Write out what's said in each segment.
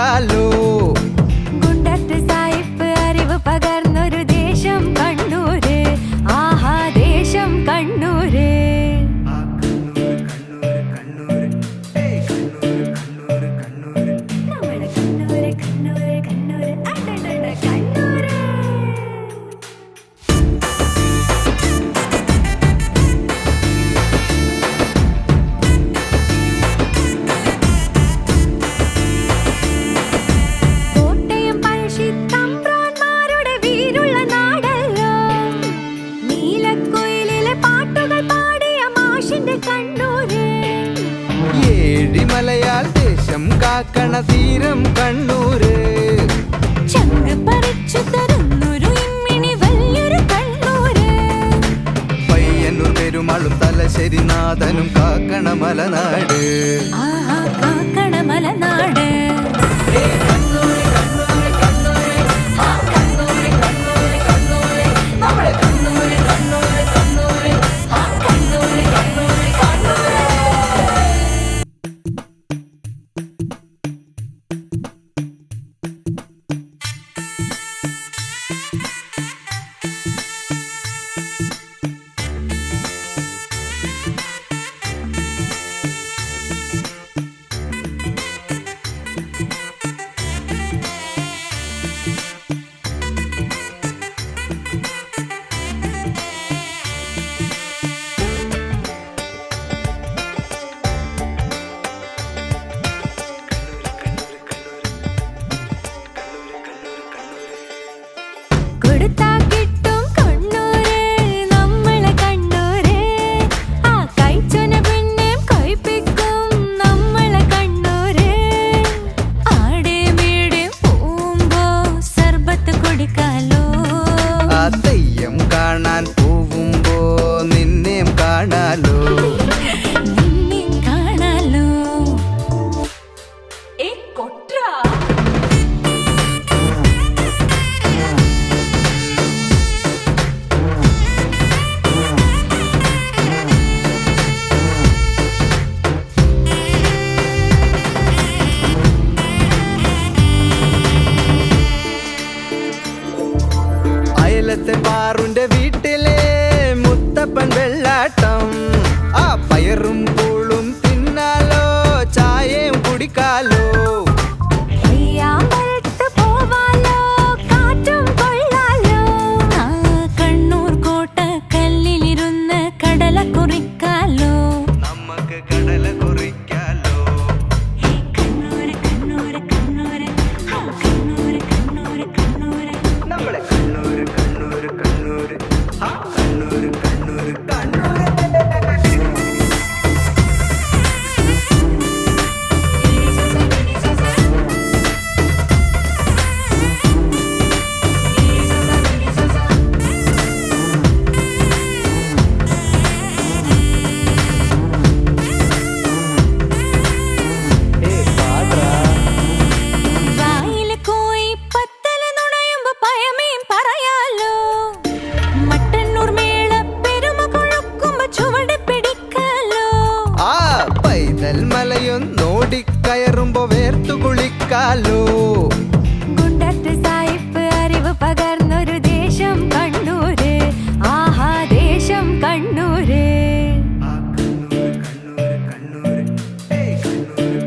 കുടിക്കാലോ. ഗുണ്ടത്ത് സായിപ്പ് അറിവ് പകർന്നൊരു ദേശം കണ്ണൂര്. ആഹാ ദേശം കണ്ണൂര്. ഏഴിമലയാൽ ദേശം കാക്കണ തീരം കണ്ണൂര്. ചങ്ക് പറിച്ചു തരുന്നൊരു ഇമ്മിണി വലിയൊരു കണ്ണൂര്. പയ്യന്നൂർ പെരുമാളും തലശ്ശേരി നാഥനും കാക്കണ മലനാട്. ആഹാ കാക്കണ മലനാട്. തെയ്യം കാണാൻ പോവുമ്പോ നിന്നെയും കാണാലോ. അയലത്തെ പാറുന്റെ വീട്ടിലെ മുത്തപ്പൻ വെള്ളാട്ടം. ആ പയറും പൂളും തിന്നാലോ, ചായയും കുടിക്കാലോ. കണ്ണൂർ കോട്ട കല്ലിലിരുന്ന് കടല കുറിക്കാലോ. നമുക്ക് കടല കുറിക്കാലോ. കണ്ണൂര് കണ്ണൂര് കണ്ണൂര് കണ്ണൂര് കണ്ണൂര് കണ്ണൂര് നമ്മളെ കണ്ണൂര് കണ്ണൂര് കണ്ണൂര് കണ്ണൂര് കണ്ണൂര് കണ്ണൂര്. മലയൊന്നോടിക്കയറുമ്പോ വേർത്തു കുളിക്കാലോ. ഗുണ്ടത്ത് സായിപ്പ് അറിവ് പകർന്നൊരു ദേശം കണ്ണൂര്. ആഹാ ദേശം കണ്ണൂര്. കണ്ണൂര് കണ്ണൂര്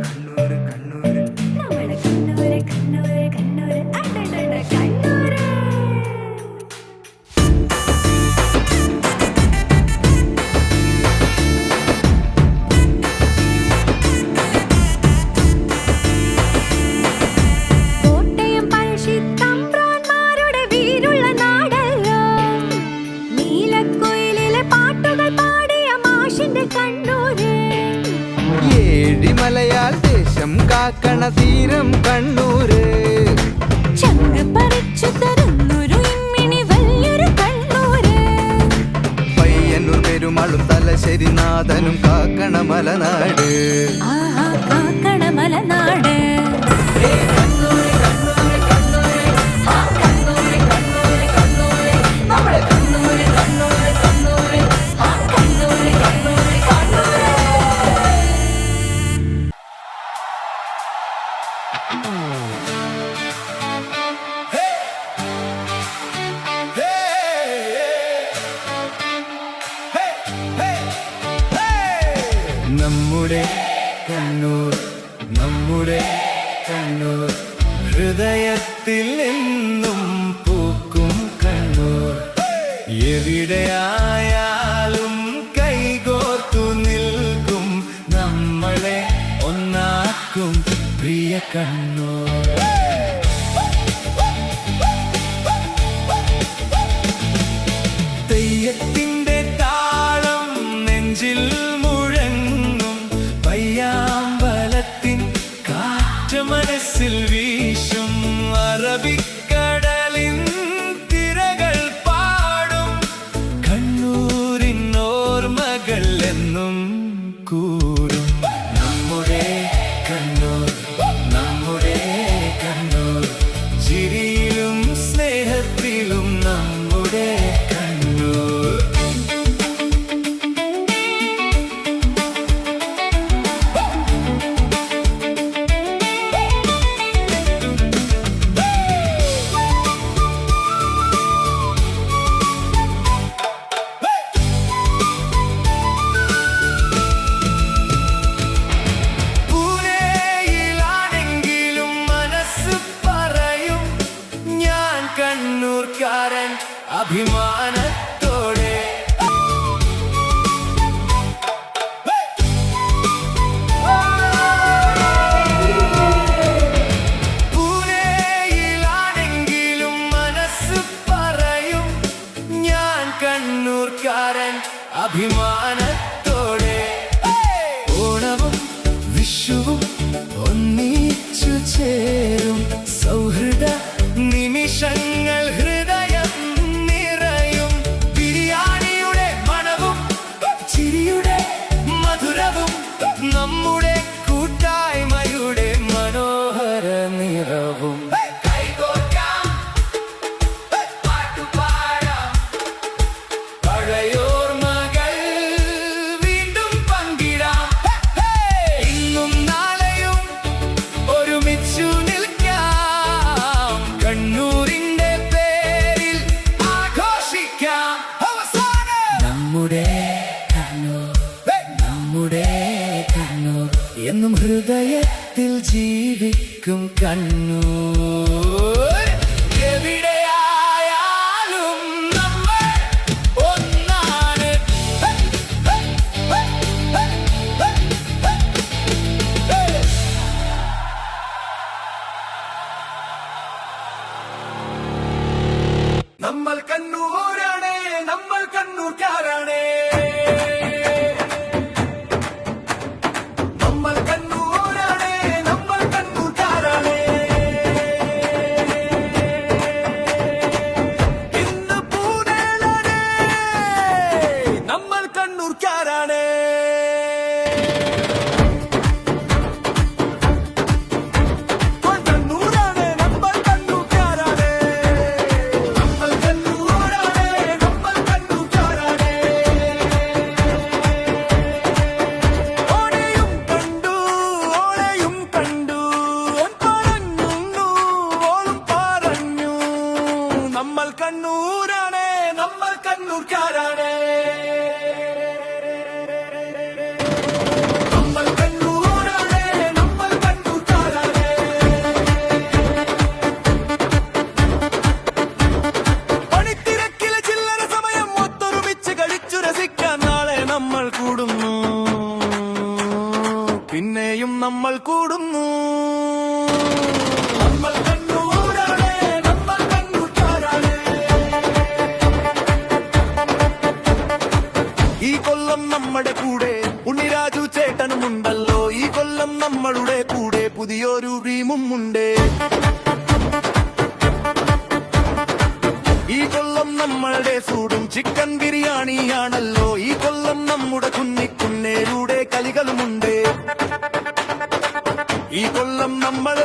കണ്ണൂര് കണ്ണൂര്. ഏഴിമലയാൽ ദേശം കാക്കണ തീരം കണ്ണൂര്. ചങ്ക് പറിച്ചു തരുന്നൊരു ഇമ്മിണി വലിയൊരു കണ്ണൂര്. പയ്യന്നൂർ പെരുമാളും തലശ്ശേരി നാഥനും കാക്കണ മലനാട്. ആഹാ കാക്കണ മലനാട്. നമ്മുടെ കണ്ണൂർ നമ്മുടെ കണ്ണൂർ ഹൃദയത്തിൽ എന്നും പൂക്കും കണ്ണൂർ എവിടെയായാലും കൈകോർത്തു നിൽക്കും നമ്മളെ ഒന്നാക്കും പ്രിയ കണ്ണൂർ തെയ്യത്തിന്റെ താളം നെഞ്ചിൽ മുഴങ്ങും പയ്യാമ്പലത്തിൻ കാറ്റ് മനസ്സിൽ വീശും അറബിക്കടലിൻ തിരകൾ പാടും കണ്ണൂരിൻ ഓർമ്മകൾ എന്നും കൂടും നമ്മുടെ കണ്ണൂർ നമ്മുടെ കണ്ണൂർ ചിരിയിലും സ്നേഹത്തിലും നമ്മുടെ കണ്ണൂർക്കാരൻ അഭിമാനത്തോടെ പൂനെയിലാണെങ്കിലും മനസ്സ് പറയും ഞാൻ കണ്ണൂർക്കാരൻ അഭിമാനത്തോടെ ഓണവും വിഷുവും ഒന്നിച്ചു ചേരും സൗഹൃദ നിമിഷങ്ങൾ ഹൃദയം നിറയും ബിരിയാണിയുടെ മണവും ചിരിയുടെ മധുരവും നമ്മുടെ കൂട്ടായ്മയുടെ മനോഹര നിറവും പഴയോർമ്മകൾ വീണ്ടും പങ്കിടാം ഇന്നും നാളെയും ഒരുമിച്ചു നിൽക്കാം കണ്ണൂരിന്റെ പേരിൽ ആഘോഷിക്കാം നമ്മുടെ കണ്ണൂർ നമ്മുടെ കണ്ണൂർ എന്നും ഹൃദയത്തിൽ ജീവിക്കും കണ്ണൂർ എവിടെയായാലും നമ്മൾ ഒന്നാണ് നമ്മൾ കണ്ണൂരാണ് നമ്മൾ കണ്ണൂർക്കാരാണ് നമ്മൾ കണ്ണൂരാണ് നമ്മൾ കണ്ണൂർക്കാരാണ് ഇന്ന് പൂനെയിലാണ് നമ്മൾ കണ്ണൂർക്കാരാണ് നമ്മൾ കണ്ണൂരാണ് നമ്മൾ കണ്ണൂർക്കാരാണ് നമ്മൾ കണ്ണൂരാണ് നമ്മൾ കണ്ണൂർക്കാരാണ് പണിത്തിരക്കിലെ ചില്ലറ സമയം ഒത്തൊരുമിച്ച് കളിച്ചു രസിക്കാൻ നാളെ നമ്മൾ കൂടുന്നു പിന്നെയും നമ്മൾ കൂടുന്നു നമ്മൾ കണ്ണൂരാണ് നമ്മൾ കണ്ണൂർക്കാരാണ് ഈ കൊല്ലം നമ്മുടെ കൂടെ ഉണ്ണിരാജു ചേട്ടനുമുണ്ടല്ലോ ഈ കൊല്ലം നമ്മളുടെ കൂടെ പുതിയൊരു ടീമും ഉണ്ട് ഈ കൊല്ലം നമ്മളുടെ സൂടും ചിക്കൻ ബിരിയാണിയാണല്ലോ ഈ കൊല്ലം നമ്മുടെ കുന്നിക്കുന്നേരുടെ കളികളുമുണ്ട് ഈ കൊല്ലം നമ്മൾ